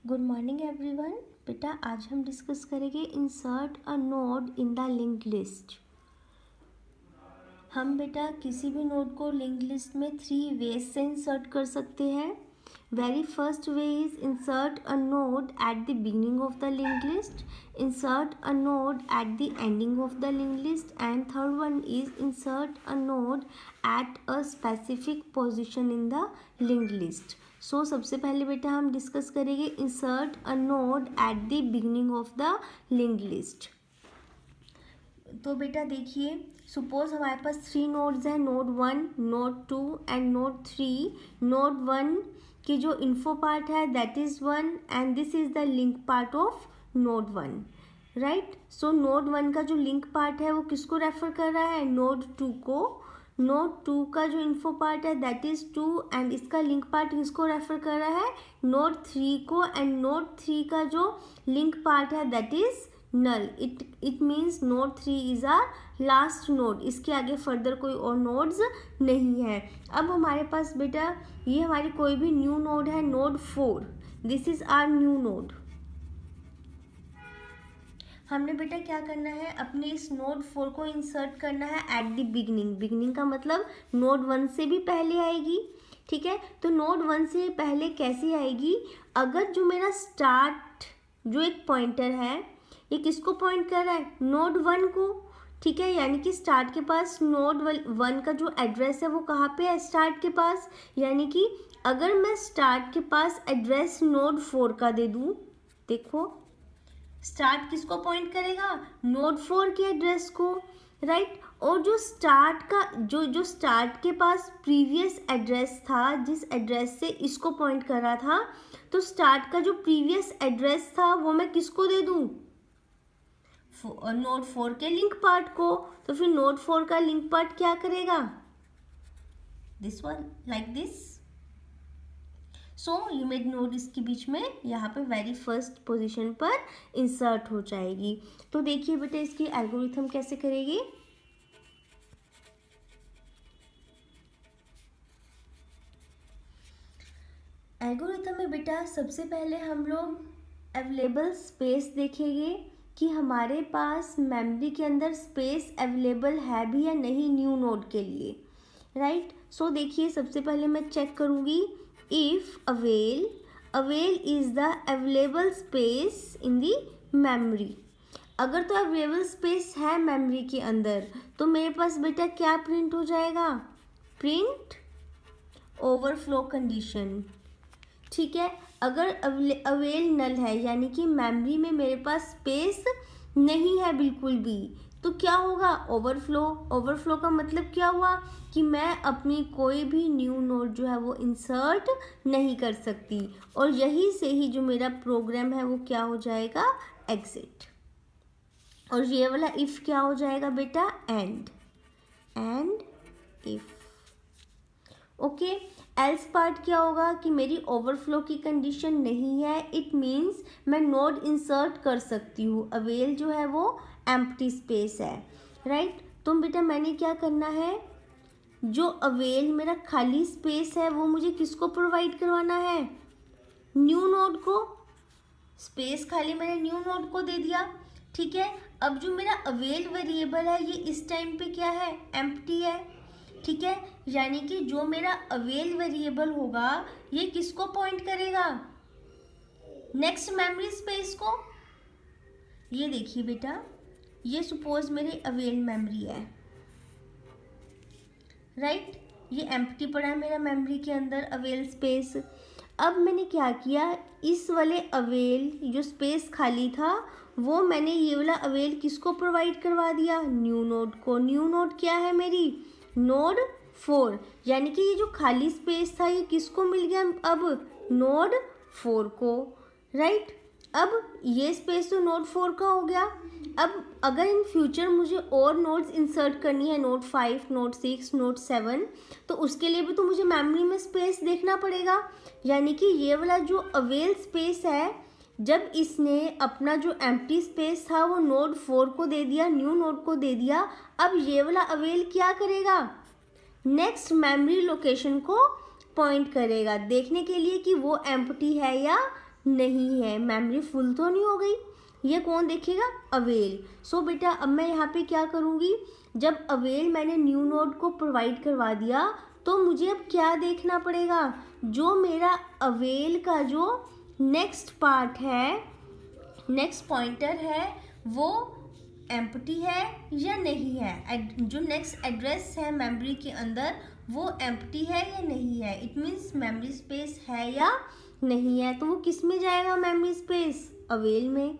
Good morning everyone. बेटा आज हम डिस्कस करेंगे insert a node in the linked list. हम बेटा किसी भी नोड को लिंक्ड लिस्ट में 3 वेज से इंसर्ट कर सकते हैं। Very first way is insert a node at the beginning of the linked list, insert a node at the ending of the linked list and third one is insert a node at a specific position in the linked list. So सबसे पहले बेटा हम discuss करेंगे insert a node at the beginning of the linked list. तो बेटा देखिए, suppose हमारे पास 3 नोड्स हैं, node 1, node 2 and node 3। Node 1 की जो इन्फो पार्ट है that is 1 and this is the link part of node 1, right. So node 1 का जो लिंक पार्ट है वो किसको रेफर कर रहा है? नोड 2 को। नोड 2 का जो इन्फो पार्ट है दैट इज़ 2 एंड इसका लिंक पार्ट किसको रेफर कर रहा है? नोड 3 को। एंड नोड 3 का जो लिंक पार्ट है that is null. It means node 3 is our last node, इसके आगे फर्दर कोई और नोड्स नहीं है। अब हमारे पास बेटा ये हमारी कोई भी न्यू नोड है, node 4, this is our new node. हमने बेटा क्या करना है, अपने इस नोड 4 को इंसर्ट करना है एट द बिगनिंग। बिगनिंग का मतलब नोड 1 से भी पहले आएगी, ठीक है। तो नोड 1 से पहले कैसे आएगी? अगर जो मेरा स्टार्ट जो एक पॉइंटर है ये किसको पॉइंट कर रहा है? नोड 1 को, ठीक है। यानी कि स्टार्ट के पास नोड 1 का जो एड्रेस है वो कहाँ पे है? स्टार्ट के पास। यानी कि अगर मैं स्टार्ट के पास एड्रेस नोड 4 का दे दूँ, देखो स्टार्ट किसको पॉइंट करेगा? नोड 4 के एड्रेस को, राइट। और जो स्टार्ट का जो स्टार्ट के पास प्रीवियस एड्रेस था, जिस एड्रेस से इसको पॉइंट कर रहा था, तो स्टार्ट का जो प्रीवियस एड्रेस था वो मैं किसको दे दूं? नोड 4 के लिंक पार्ट को। तो फिर नोड 4 का लिंक पार्ट क्या करेगा? This one, like this. So limit node इसके बीच में यहाँ पे वेरी फर्स्ट पोजीशन पर इंसर्ट हो जाएगी। तो देखिए बेटा इसकी एल्गोरिथम कैसे करेगी। एल्गोरिथम में बेटा सबसे पहले हम लोग अवेलेबल स्पेस देखेंगे कि हमारे पास मेमोरी के अंदर स्पेस अवेलेबल है भी या नहीं न्यू नोड के लिए, राइट। सो देखिए सबसे पहले मैं चेक करूँगी if avail is the available space in the memory. अगर तो अवेलेबल स्पेस है मेमोरी के अंदर तो मेरे पास बेटा क्या प्रिंट हो जाएगा? प्रिंट ओवरफ्लो कंडीशन, ठीक है। अगर अवेल नल है यानी कि मेमोरी में मेरे पास स्पेस नहीं है बिल्कुल भी, तो क्या होगा? ओवरफ्लो। ओवरफ्लो का मतलब क्या हुआ कि मैं अपनी कोई भी न्यू नोड जो है वो इंसर्ट नहीं कर सकती, और यही से ही जो मेरा प्रोग्राम है वो क्या हो जाएगा? एग्जिट। और ये वाला इफ़ क्या हो जाएगा बेटा? And if, okay. Else part क्या होगा कि मेरी ओवरफ्लो की कंडीशन नहीं है, इट मीन्स मैं नोड इंसर्ट कर सकती हूँ। अवेल जो है वो एम्प्टी स्पेस है, राइट। तो बेटा मैंने क्या करना है, जो अवेल मेरा खाली स्पेस है वो मुझे किसको प्रोवाइड करवाना है? न्यू नोड को। स्पेस खाली मैंने न्यू नोड को दे दिया, ठीक है। अब जो मेरा अवेल वेरिएबल है ये इस टाइम पे क्या है? एम्प्टी है, ठीक है। यानी कि जो मेरा अवेल वेरिएबल होगा ये किसको पॉइंट करेगा? नेक्स्ट मेमोरी स्पेस को। ये देखिए बेटा, ये सपोज मेरी अवेल मेमोरी है, राइट। ये एम्प्टी पड़ा है मेरा मेमोरी के अंदर अवेल स्पेस। अब मैंने क्या किया, इस वाले अवेल जो स्पेस खाली था वो मैंने ये वाला अवेल किसको प्रोवाइड करवा दिया? न्यू नोड को। न्यू नोड क्या है मेरी? नोड 4। यानी कि ये जो खाली स्पेस था ये किसको मिल गया? अब नोड 4 को, राइट। अब ये स्पेस तो नोड 4 का हो गया। अब अगर इन फ्यूचर मुझे और नोड्स इंसर्ट करनी है, नोड 5, नोड 6, नोड 7, तो उसके लिए भी तो मुझे मेमोरी में स्पेस देखना पड़ेगा। यानी कि ये वाला जो अवेल स्पेस है, जब इसने अपना जो एम्प्टी स्पेस था वो नोड 4 को दे दिया, न्यू नोड को दे दिया, अब ये वाला अवेल क्या करेगा? नेक्स्ट मेमोरी लोकेशन को पॉइंट करेगा देखने के लिए कि वो एम्प्टी है या नहीं है, मेमोरी फुल तो नहीं हो गई, ये कौन देखेगा, अवेल। सो बेटा अब मैं यहाँ पे क्या करूँगी, जब अवेल मैंने न्यू नोड को प्रोवाइड करवा दिया तो मुझे अब क्या देखना पड़ेगा, जो मेरा अवेल का जो नेक्स्ट पार्ट है, नेक्स्ट पॉइंटर है, वो एम्प्टी है या नहीं है, जो नेक्स्ट एड्रेस है मेमोरी के अंदर वो एम्प्टी है या नहीं है, इट मीन्स मेमोरी स्पेस है या नहीं है। तो वो किस में जाएगा, मेमोरी स्पेस, अवेल में,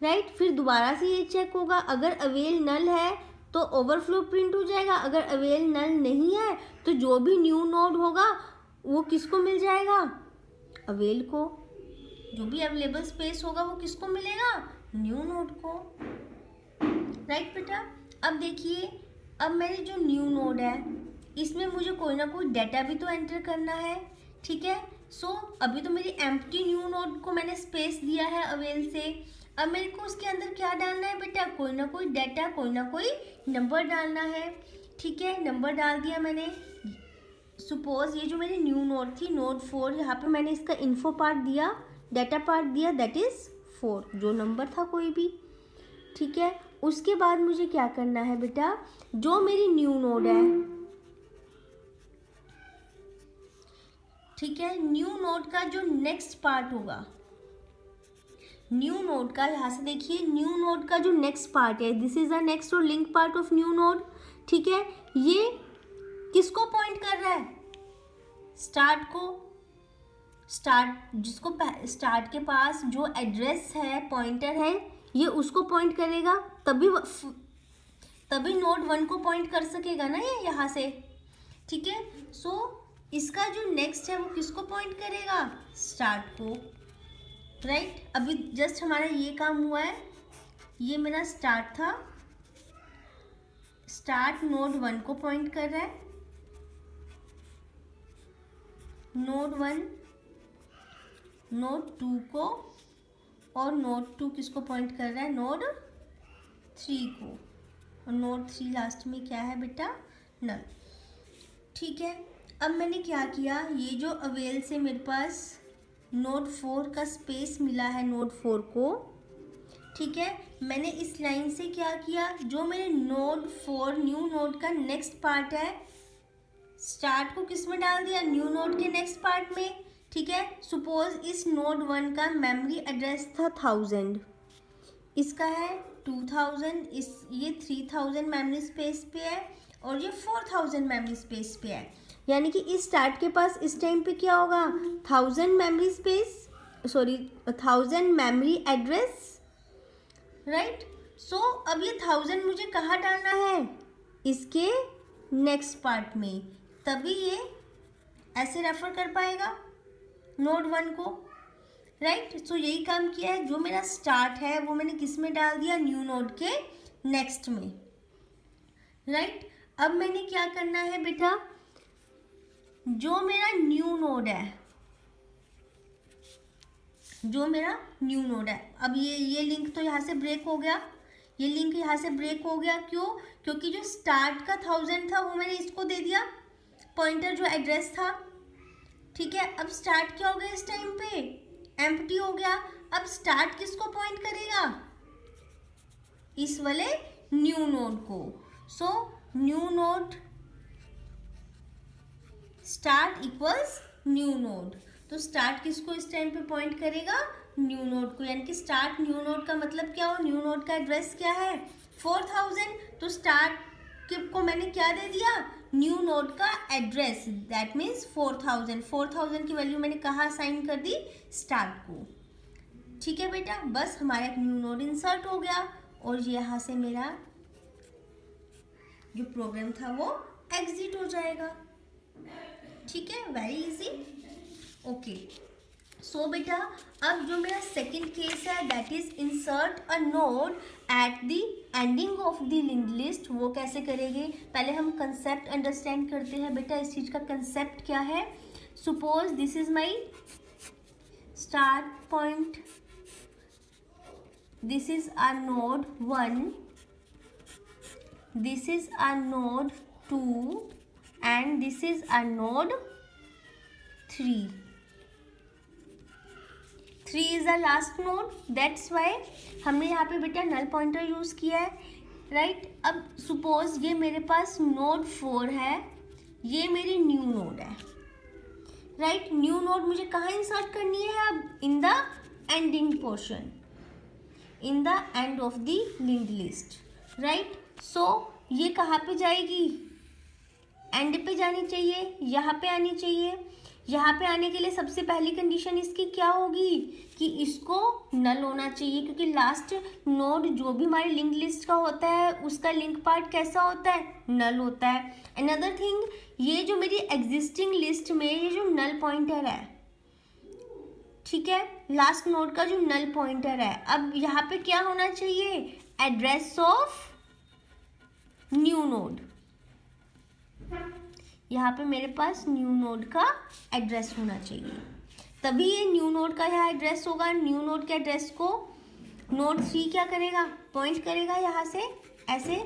राइट। फिर दोबारा से ये चेक होगा, अगर अवेल नल है तो ओवरफ्लो प्रिंट हो जाएगा, अगर अवेल नल नहीं है तो जो भी न्यू नोड होगा वो किसको मिल जाएगा, अवेल को। जो भी अवेलेबल स्पेस होगा वो किसको मिलेगा, न्यू नोड को, राइट बेटा। अब देखिए, अब मेरे जो न्यू नोड है इसमें मुझे कोई ना कोई डाटा भी तो एंटर करना है, ठीक है। सो अभी तो मेरी एम्प्टी न्यू नोड को मैंने स्पेस दिया है अवेल से, अब मेरे को उसके अंदर क्या डालना है बेटा, कोई ना कोई डाटा, कोई ना कोई नंबर डालना है, ठीक है। नंबर डाल दिया मैंने, सपोज ये जो मेरी न्यू नोड थी नोड 4, यहाँ पे मैंने इसका इन्फो पार्ट दिया, डाटा पार्ट दिया, दैट इज 4, जो नंबर था कोई भी, ठीक है। उसके बाद मुझे क्या करना है बेटा, जो मेरी न्यू नोड है, ठीक है, न्यू नोड का जो नेक्स्ट पार्ट होगा, न्यू नोड का, यहाँ से देखिए न्यू नोड का जो नेक्स्ट पार्ट है, दिस इज द नेक्स्ट और link part of new node, ठीक है। ये किसको पॉइंट कर रहा है, स्टार्ट को, स्टार्ट जिसको स्टार्ट के पास जो एड्रेस है, पॉइंटर है, ये उसको पॉइंट करेगा, तभी नोड 1 को पॉइंट कर सकेगा ना ये यहाँ से, ठीक है। सो इसका जो नेक्स्ट है वो किसको पॉइंट करेगा, स्टार्ट को, राइट। अभी जस्ट हमारा ये काम हुआ है, ये मेरा स्टार्ट था, स्टार्ट नोड 1 को पॉइंट कर रहा है, नोड 1 नोड 2 को, और नोड 2 किसको पॉइंट कर रहा है, नोड 3 को, और नोड 3 लास्ट में क्या है बेटा, नल, ठीक है। अब मैंने क्या किया, ये जो अवेल से मेरे पास नोड 4 का स्पेस मिला है, नोड 4 को, ठीक है, मैंने इस लाइन से क्या किया, जो मेरे नोड 4 न्यू नोड का नेक्स्ट पार्ट है, स्टार्ट को किस में डाल दिया, न्यू नोड के नेक्स्ट पार्ट में, ठीक है। सपोज इस नोड 1 का मेमोरी एड्रेस था 1000, इसका है 2000, ये 3000 मेमोरी स्पेस पे है और ये 4000 मेमोरी स्पेस पे है, यानी कि इस स्टार्ट के पास इस टाइम पे क्या होगा, 1000 memory space, sorry 1000 memory address, right. So अब ये 1000 मुझे कहाँ डालना है, इसके नेक्स्ट पार्ट में, तभी ये ऐसे रेफर कर पाएगा नोड 1 को, राइट। सो यही काम किया है, जो मेरा स्टार्ट है वो मैंने किस में डाल दिया, न्यू नोड के नेक्स्ट में, राइट। अब मैंने क्या करना है बेटा, जो मेरा न्यू नोड है, जो मेरा न्यू नोड है, अब ये लिंक तो यहाँ से ब्रेक हो गया, ये लिंक यहाँ से ब्रेक हो गया, क्यों, क्योंकि जो स्टार्ट का 1000 था वो मैंने इसको दे दिया, पॉइंटर जो एड्रेस था, ठीक है। अब स्टार्ट क्या हो गया, इस टाइम पे एम्प्टी हो गया, अब स्टार्ट किसको पॉइंट करेगा, इस वाले न्यू नोड को। So new node start equals new node, तो स्टार्ट किसको इस टाइम पे पॉइंट करेगा, न्यू नोड को, यानी कि स्टार्ट न्यू नोड का मतलब क्या हो, न्यू नोड का एड्रेस क्या है 4000, तो स्टार्ट को मैंने क्या दे दिया, न्यू नोड का एड्रेस, दैट मीन्स 4000 की वैल्यू मैंने कहाँ असाइन कर दी, स्टार्ट को, ठीक है बेटा। बस हमारा एक न्यू नोड इंसर्ट हो गया और यहाँ से मेरा जो प्रोग्राम था वो एग्जिट हो जाएगा, ठीक है, वेरी इजी, ओके। सो बेटा अब जो मेरा सेकंड केस है that is insert a node at the ending of the linked list, वो कैसे करेंगे, पहले हम कंसेप्ट अंडरस्टैंड करते हैं बेटा, इस चीज़ का कंसेप्ट क्या है। Suppose this is my start point, this is our node 1, this is our node 2 and this is a node 3, 3 is the last node, that's why हमने यहाँ पे बेटा नल पॉइंटर यूज किया है, राइट। अब सपोज ये मेरे पास नोड 4 है, ये मेरी न्यू नोड है, राइट। न्यू नोड मुझे कहाँ इंसर्ट करनी है अब? In the ending portion, in the end of the linked list, right. So ये कहाँ पे जाएगी? एंड पे जानी चाहिए, यहाँ पे आनी चाहिए। यहाँ पे आने के लिए सबसे पहली कंडीशन इसकी क्या होगी कि इसको नल होना चाहिए, क्योंकि लास्ट नोड जो भी हमारी लिंक लिस्ट का होता है उसका लिंक पार्ट कैसा होता है? नल होता है। अनदर थिंग, ये जो मेरी एग्जिस्टिंग लिस्ट में ये जो नल पॉइंटर है, ठीक है, लास्ट नोड का जो नल पॉइंटर है, अब यहाँ पे क्या होना चाहिए? Address of new node. यहाँ पे मेरे पास न्यू नोड का एड्रेस होना चाहिए, तभी ये न्यू नोड का यहाँ एड्रेस होगा। न्यू नोड के एड्रेस को नोड 3 क्या करेगा? पॉइंट करेगा यहाँ से ऐसे,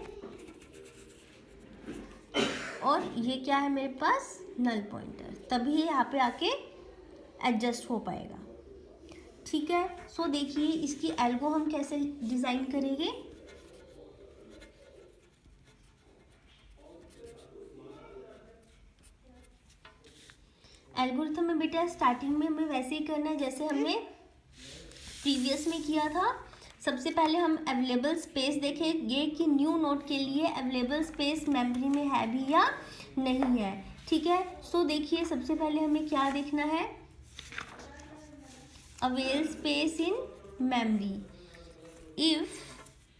और ये क्या है मेरे पास? नल पॉइंटर, तभी ये यहाँ पे आके एडजस्ट हो पाएगा, ठीक है। सो देखिए इसकी एल्गो हम कैसे डिज़ाइन करेंगे। एल्गोरिथम में बेटा स्टार्टिंग में हमें वैसे ही करना है जैसे हमने प्रीवियस में किया था। सबसे पहले हम अवेलेबल स्पेस देखेंगे कि न्यू नोड के लिए अवेलेबल स्पेस मेमोरी में है भी या नहीं है, ठीक है। सो देखिए सबसे पहले हमें क्या देखना है? Avail space in memory. If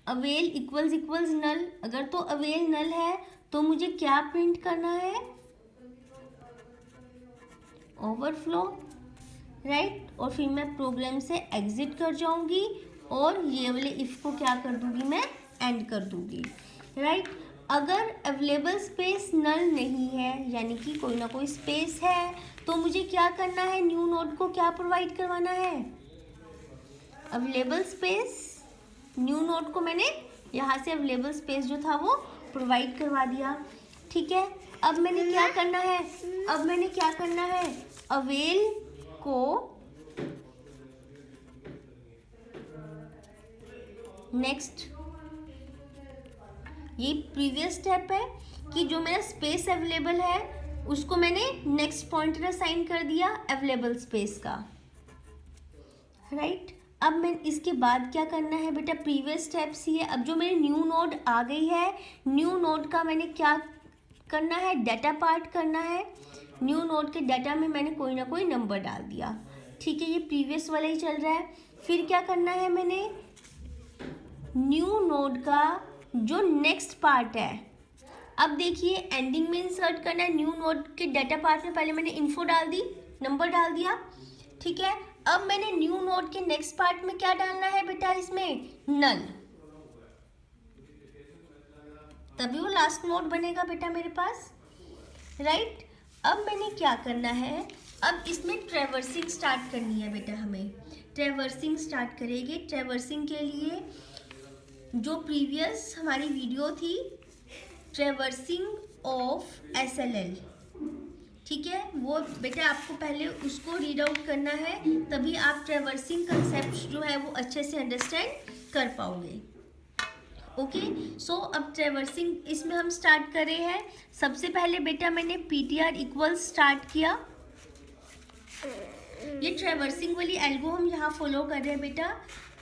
avail equals null, अगर तो अवेल नल है तो मुझे क्या प्रिंट करना है? Overflow, right. और फिर मैं प्रोग्राम से एग्जिट कर जाऊंगी और ये वाले इफ को क्या कर दूंगी? मैं एंड कर दूंगी, राइट। अगर अवेलेबल स्पेस नल नहीं है, यानी कि कोई ना कोई स्पेस है, तो मुझे क्या करना है? न्यू नोड को क्या प्रोवाइड करवाना है? Available space. न्यू नोड को मैंने यहाँ से अवेलेबल स्पेस जो था वो प्रोवाइड करवा दिया, ठीक है। अब मैंने क्या करना है? अब मैंने क्या करना है? अवेल को नेक्स्ट, ये प्रीवियस स्टेप है कि जो मेरा स्पेस अवेलेबल है उसको मैंने नेक्स्ट पॉइंटर असाइन कर दिया अवेलेबल स्पेस का, राइट। अब मैं इसके बाद क्या करना है बेटा? प्रीवियस स्टेप्स ही है। अब जो मेरी न्यू नोड आ गई है, न्यू नोड का मैंने क्या करना है? डाटा पार्ट करना है। न्यू नोड के डाटा में मैंने कोई ना कोई नंबर डाल दिया, ठीक है। ये प्रीवियस वाला ही चल रहा है। फिर क्या करना है? मैंने न्यू नोड का जो नेक्स्ट पार्ट है, अब देखिए एंडिंग में इंसर्ट करना है। न्यू नोड के डाटा पार्ट में पहले मैंने इन्फो डाल दी, नंबर डाल दिया, ठीक है। अब मैंने न्यू नोड के नेक्स्ट पार्ट में क्या डालना है बेटा? इसमें नल, तभी वो लास्ट नोड बनेगा बेटा मेरे पास, राइट। अब मैंने क्या करना है? अब इसमें ट्रैवर्सिंग स्टार्ट करनी है बेटा, हमें ट्रैवर्सिंग स्टार्ट करेंगे। ट्रैवर्सिंग के लिए जो प्रीवियस हमारी वीडियो थी, ट्रैवर्सिंग ऑफ SLL, ठीक है, वो बेटा आपको पहले उसको रीड आउट करना है, तभी आप ट्रैवर्सिंग कंसेप्ट जो है वो अच्छे से अंडरस्टैंड कर पाओगे, ओके। सो अब ट्रैवर्सिंग इसमें हम स्टार्ट कर रहे हैं। सबसे पहले बेटा मैंने PTR इक्वल स्टार्ट किया। ये ट्रैवर्सिंग वाली एल्गो हम यहाँ फॉलो कर रहे हैं बेटा।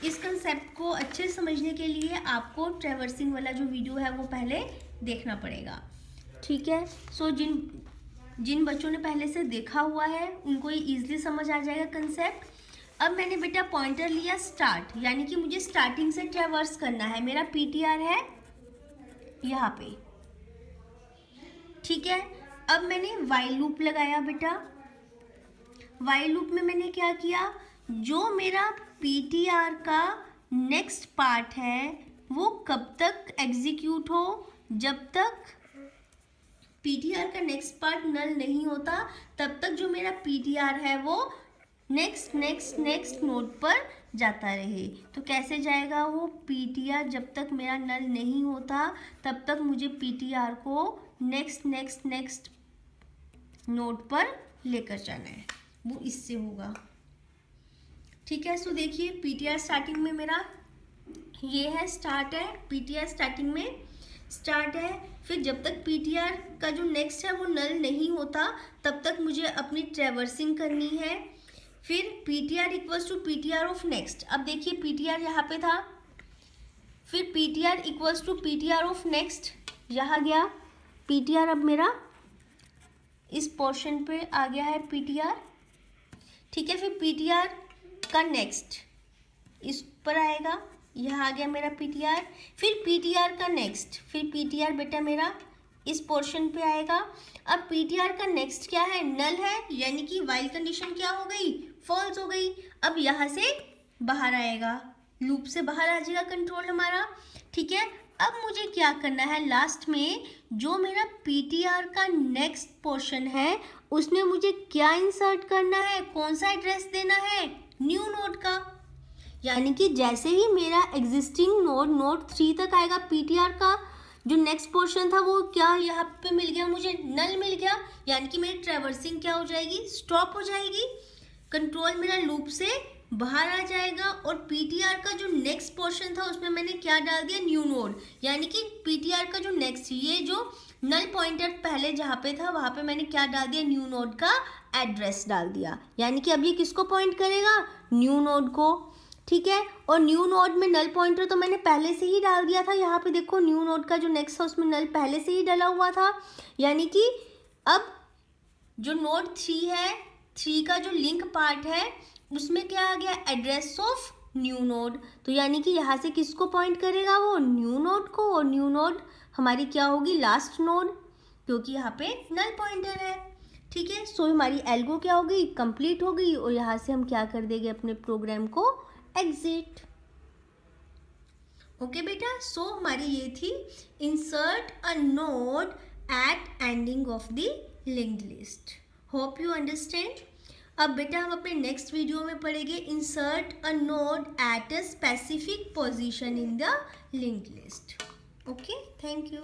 इस कंसेप्ट को अच्छे से समझने के लिए आपको ट्रैवर्सिंग वाला जो वीडियो है वो पहले देखना पड़ेगा, ठीक है। सो जिन बच्चों ने पहले से देखा हुआ है उनको ये ईजिली समझ आ जाएगा कंसेप्ट। अब मैंने बेटा पॉइंटर लिया स्टार्ट, यानी कि मुझे स्टार्टिंग से ट्रैवर्स करना है। मेरा PTR है यहाँ पे, ठीक है। अब मैंने वाइल लूप लगाया बेटा। वाइल लूप में मैंने क्या किया? जो मेरा PTR का नेक्स्ट पार्ट है वो कब तक एग्जीक्यूट हो? जब तक PTR का नेक्स्ट पार्ट नल नहीं होता, तब तक जो मेरा PTR है वो नेक्स्ट नोड पर जाता रहे। तो कैसे जाएगा वो PTR? जब तक मेरा नल नहीं होता तब तक मुझे PTR को नेक्स्ट नोड पर लेकर जाना है, वो इससे होगा, ठीक है। सो देखिए पीटीआर स्टार्टिंग में मेरा ये है, स्टार्ट है, पीटीआर स्टार्टिंग में स्टार्ट है। फिर जब तक पीटीआर का जो नेक्स्ट है वो नल नहीं होता तब तक मुझे अपनी ट्रैवर्सिंग करनी है। फिर PTR equals to PTR of next. अब देखिए पीटीआर यहाँ पे था, फिर PTR equals to PTR of next यहाँ गया। पीटीआर अब मेरा इस पोर्शन पे आ गया है पीटीआर, ठीक है। फिर पीटीआर का नेक्स्ट इस पर आएगा, यहाँ आ गया मेरा पीटीआर। फिर पीटीआर का नेक्स्ट, फिर पीटीआर बेटा मेरा इस पोर्शन पे आएगा। अब पीटीआर का नेक्स्ट क्या है, नल है, यानी कि वाइल कंडीशन क्या हो गई, फॉल्स हो गई। अब यहाँ से बाहर आएगा, लूप से बाहर आ जाएगा कंट्रोल हमारा, ठीक है। अब मुझे क्या करना है, लास्ट में जो मेरा पीटीआर का नेक्स्ट पोर्शन है उसमें मुझे क्या इंसर्ट करना है, कौन सा एड्रेस देना है, न्यू नोड का। यानी कि जैसे ही मेरा एग्जिस्टिंग नोड नोड 3 तक आएगा, पीटीआर का जो नेक्स्ट पोर्शन था वो क्या यहाँ पे मिल गया, मुझे नल मिल गया, यानी कि मेरी ट्रैवर्सिंग क्या हो जाएगी, स्टॉप हो जाएगी, कंट्रोल मेरा लूप से बाहर आ जाएगा। और पीटीआर का जो नेक्स्ट पोर्शन था उसमें मैंने क्या डाल दिया, न्यू नोड, यानी कि पीटीआर का जो नेक्स्ट, ये जो नल पॉइंटर पहले जहाँ पे था वहाँ पे मैंने क्या डाल दिया, न्यू नोड का एड्रेस डाल दिया। यानी कि अब ये किसको पॉइंट करेगा, न्यू नोड को, ठीक है। और न्यू नोड में नल पॉइंटर तो मैंने पहले से ही डाल दिया था, यहाँ पे देखो न्यू नोड का जो नेक्स्ट है उसमें नल पहले से ही डाला हुआ था। यानी कि अब जो नोड 3 है, 3 का जो लिंक पार्ट है उसमें क्या आ गया, एड्रेस ऑफ न्यू नोड। तो यानी कि यहाँ से किसको पॉइंट करेगा, वो न्यू नोड को। और न्यू नोड हमारी क्या होगी, लास्ट नोड, क्योंकि यहाँ पे नल पॉइंटर है, ठीक है। सो हमारी एल्गो क्या हो गई, कंप्लीट हो गई। और यहाँ से हम क्या कर देंगे, अपने प्रोग्राम को एग्जिट। ओके बेटा, सो हमारी ये थी insert a node eight ending of the linked list. Hope you understand. अब बेटा हम अपने नेक्स्ट वीडियो में पढ़ेंगे insert a node at a specific position in the linked list. Okay, thank you.